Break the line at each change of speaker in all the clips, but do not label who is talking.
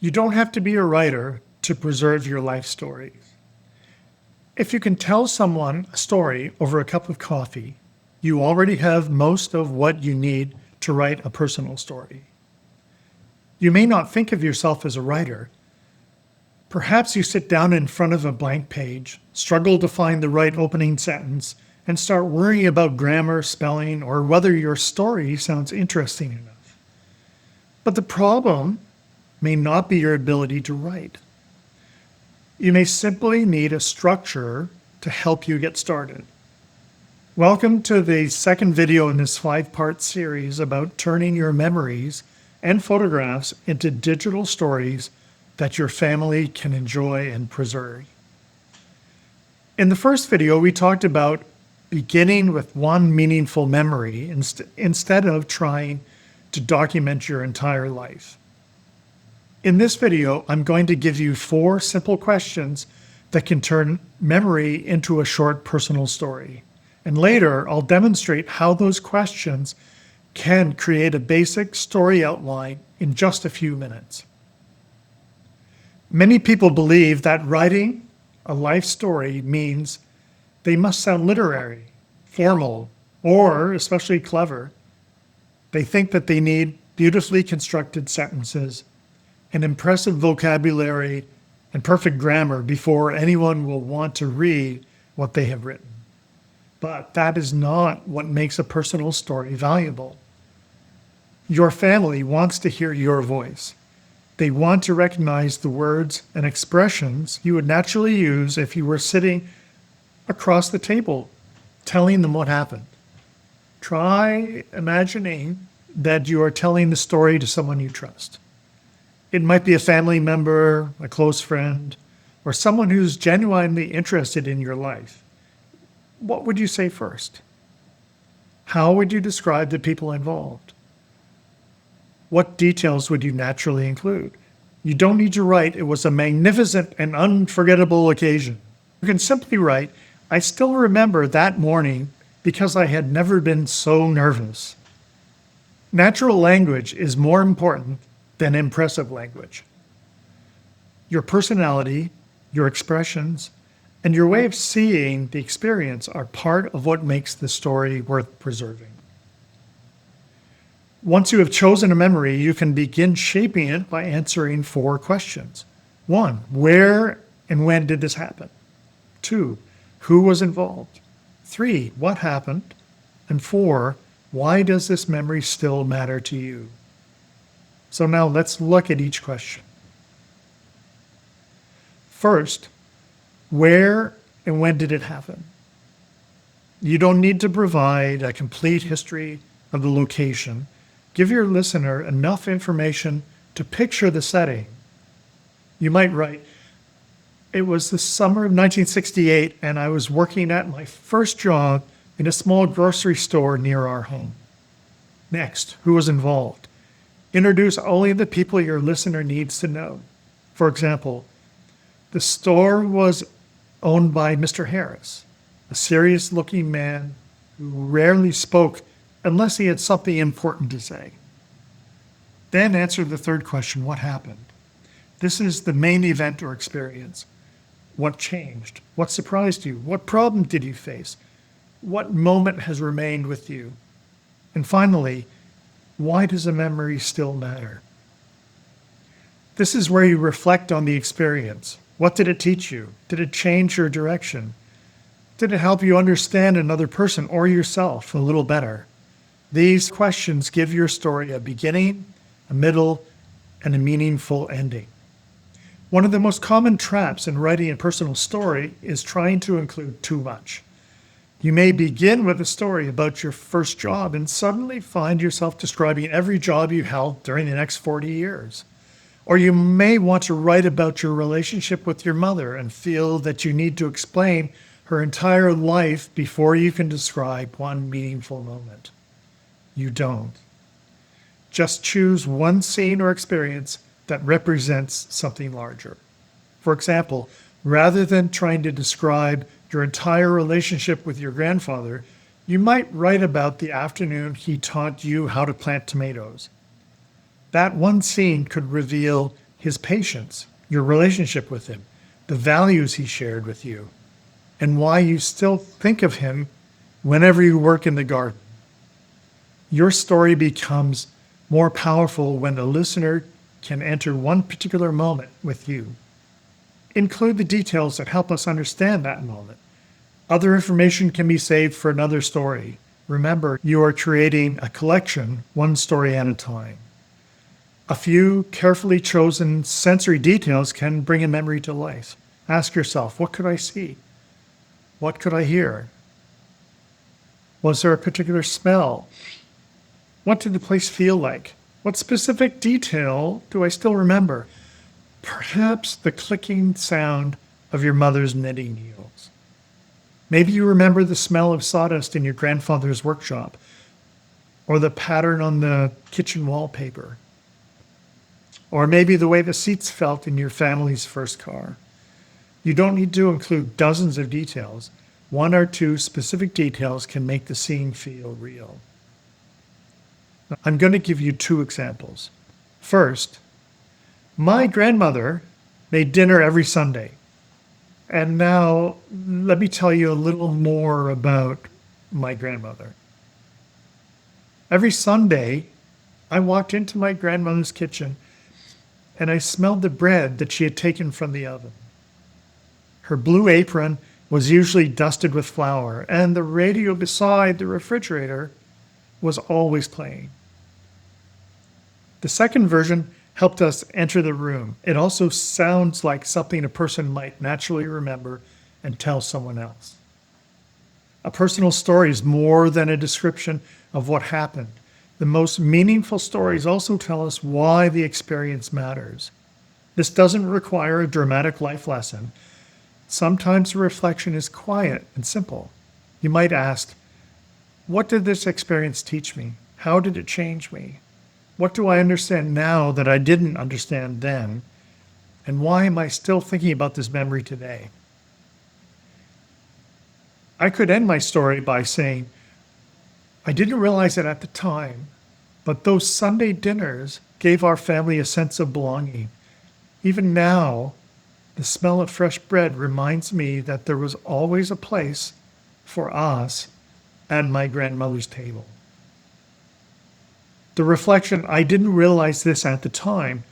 You don't have to be a writer to preserve your life stories. If you can tell someone a story over a cup of coffee, you already have most of what you need to write a personal story. You may not think of yourself as a writer. Perhaps you sit down in front of a blank page, struggle to find the right opening sentence, and start worrying about grammar, spelling, or whether your story sounds interesting enough. But the problem may not be your ability to write. You may simply need a structure to help you get started. Welcome to the second video in this 5-part series about turning your memories and photographs into digital stories that your family can enjoy and preserve. In the first video, we talked about beginning with one meaningful memory instead of trying to document your entire life. In this video, I'm going to give you 4 simple questions that can turn memory into a short personal story. And later, I'll demonstrate how those questions can create a basic story outline in just a few minutes. Many people believe that writing a life story means they must sound literary, formal, or especially clever. They think that they need beautifully constructed sentences, an impressive vocabulary, and perfect grammar before anyone will want to read what they have written. But that is not what makes a personal story valuable. Your family wants to hear your voice. They want to recognize the words and expressions you would naturally use if you were sitting across the table telling them what happened. Try imagining that you are telling the story to someone you trust. It might be a family member, a close friend, or someone who's genuinely interested in your life. What would you say first? How would you describe the people involved? What details would you naturally include? You don't need to write, "It was a magnificent and unforgettable occasion." You can simply write, "I still remember that morning because I had never been so nervous." Natural language is more important than impressive language. Your personality, your expressions, and your way of seeing the experience are part of what makes the story worth preserving. Once you have chosen a memory, you can begin shaping it by answering 4 questions. 1, where and when did this happen? 2, who was involved? 3, what happened? And 4, why does this memory still matter to you? So now let's look at each question. First, where and when did it happen? You don't need to provide a complete history of the location. Give your listener enough information to picture the setting. You might write, "It was the summer of 1968 and I was working at my first job in a small grocery store near our home." Next, who was involved? Introduce only the people your listener needs to know. For example, the store was owned by Mr. Harris, a serious-looking man who rarely spoke unless he had something important to say. Then answer the third question, what happened? This is the main event or experience. What changed? What surprised you? What problem did you face? What moment has remained with you? And finally, why does a memory still matter? This is where you reflect on the experience. What did it teach you? Did it change your direction? Did it help you understand another person or yourself a little better? These questions give your story a beginning, a middle, and a meaningful ending. One of the most common traps in writing a personal story is trying to include too much. You may begin with a story about your first job and suddenly find yourself describing every job you held during the next 40 years. Or you may want to write about your relationship with your mother and feel that you need to explain her entire life before you can describe one meaningful moment. You don't. Just choose one scene or experience that represents something larger. For example, rather than trying to describe your entire relationship with your grandfather, you might write about the afternoon he taught you how to plant tomatoes. That one scene could reveal his patience, your relationship with him, the values he shared with you, and why you still think of him whenever you work in the garden. Your story becomes more powerful when the listener can enter one particular moment with you. Include the details that help us understand that moment. Other information can be saved for another story. Remember, you are creating a collection, one story at a time. A few carefully chosen sensory details can bring a memory to life. Ask yourself, what could I see? What could I hear? Was there a particular smell? What did the place feel like? What specific detail do I still remember? Perhaps the clicking sound of your mother's knitting needles. Maybe you remember the smell of sawdust in your grandfather's workshop, or the pattern on the kitchen wallpaper, or maybe the way the seats felt in your family's first car. You don't need to include dozens of details. One or two specific details can make the scene feel real. I'm going to give you two examples. First, my grandmother made dinner every Sunday. And now let me tell you a little more about my grandmother. Every Sunday, I walked into my grandmother's kitchen and I smelled the bread that she had taken from the oven. Her blue apron was usually dusted with flour, and the radio beside the refrigerator was always playing. The second version helped us enter the room. It also sounds like something a person might naturally remember and tell someone else. A personal story is more than a description of what happened. The most meaningful stories also tell us why the experience matters. This doesn't require a dramatic life lesson. Sometimes the reflection is quiet and simple. You might ask, what did this experience teach me? How did it change me? What do I understand now that I didn't understand then? And why am I still thinking about this memory today? I could end my story by saying, I didn't realize it at the time, but those Sunday dinners gave our family a sense of belonging. Even now, the smell of fresh bread reminds me that there was always a place for us at my grandmother's table. The reflection, I didn't realize this at the time,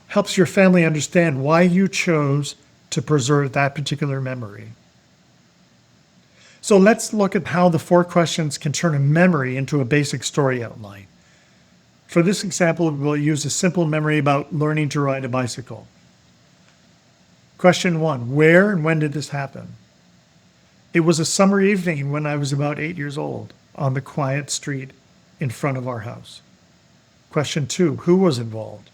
helps your family understand why you chose to preserve that particular memory. So let's look at how the 4 questions can turn a memory into a basic story outline. For this example, we'll use a simple memory about learning to ride a bicycle. Question 1, where and when did this happen? It was a summer evening when I was about 8 years old on the quiet street in front of our house. Question 2, who was involved?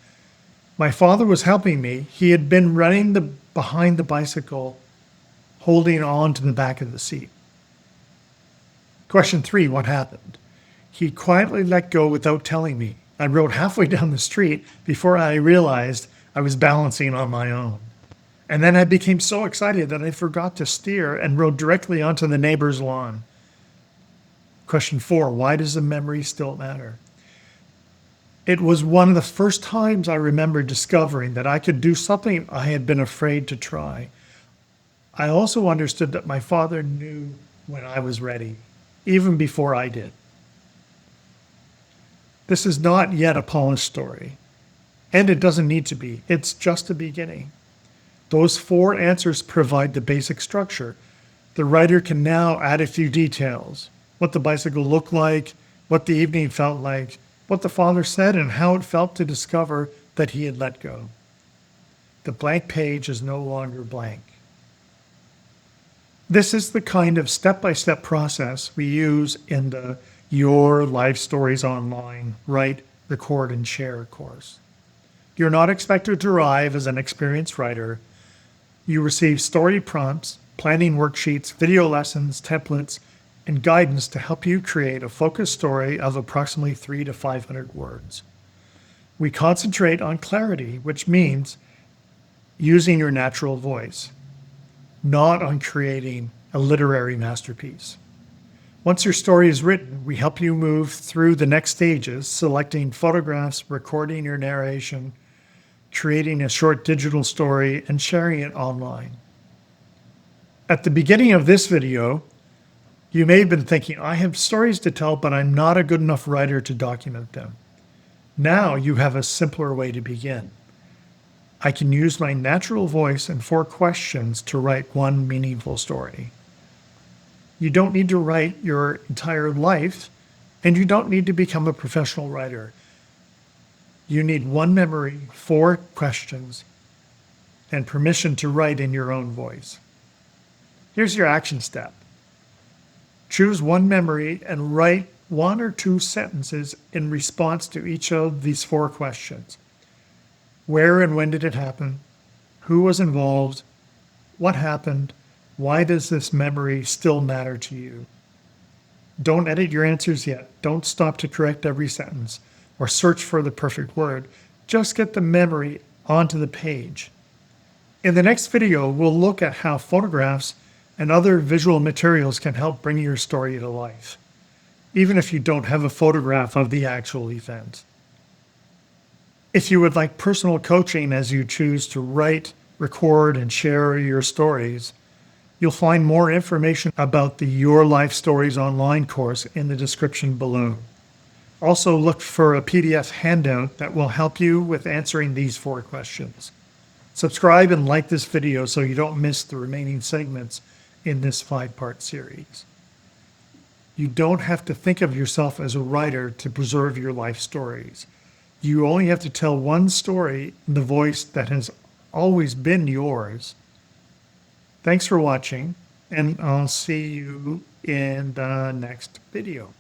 My father was helping me. He had been running behind the bicycle, holding on to the back of the seat. Question 3, what happened? He quietly let go without telling me. I rode halfway down the street before I realized I was balancing on my own. And then I became so excited that I forgot to steer and rode directly onto the neighbor's lawn. Question 4, why does the memory still matter? It was one of the first times I remember discovering that I could do something I had been afraid to try. I also understood that my father knew when I was ready, even before I did. This is not yet a polished story, and it doesn't need to be. It's just a beginning. Those 4 answers provide the basic structure. The writer can now add a few details: what the bicycle looked like, what the evening felt like, what the father said, and how it felt to discover that he had let go. The blank page is no longer blank. This is the kind of step-by-step process we use in the Your Life Stories Online Write, Record, and Share course. You're not expected to arrive as an experienced writer. You receive story prompts, planning worksheets, video lessons, templates, and guidance to help you create a focused story of approximately 300 to 500 words. We concentrate on clarity, which means using your natural voice, not on creating a literary masterpiece. Once your story is written, we help you move through the next stages, selecting photographs, recording your narration, creating a short digital story, and sharing it online. At the beginning of this video, you may have been thinking, I have stories to tell, but I'm not a good enough writer to document them. Now you have a simpler way to begin. I can use my natural voice and 4 questions to write one meaningful story. You don't need to write your entire life, and you don't need to become a professional writer. You need 1 memory, 4 questions, and permission to write in your own voice. Here's your action step. Choose 1 memory and write 1 or 2 sentences in response to each of these 4 questions. Where and when did it happen? Who was involved? What happened? Why does this memory still matter to you? Don't edit your answers yet. Don't stop to correct every sentence or search for the perfect word. Just get the memory onto the page. In the next video, we'll look at how photographs and other visual materials can help bring your story to life, even if you don't have a photograph of the actual event. If you would like personal coaching as you choose to write, record, and share your stories, you'll find more information about the Your Life Stories online course in the description below. Also, look for a PDF handout that will help you with answering these 4 questions. Subscribe and like this video so you don't miss the remaining segments in this 5-part series. You don't have to think of yourself as a writer to preserve your life stories. You only have to tell 1 story in the voice that has always been yours. Thanks for watching, and I'll see you in the next video.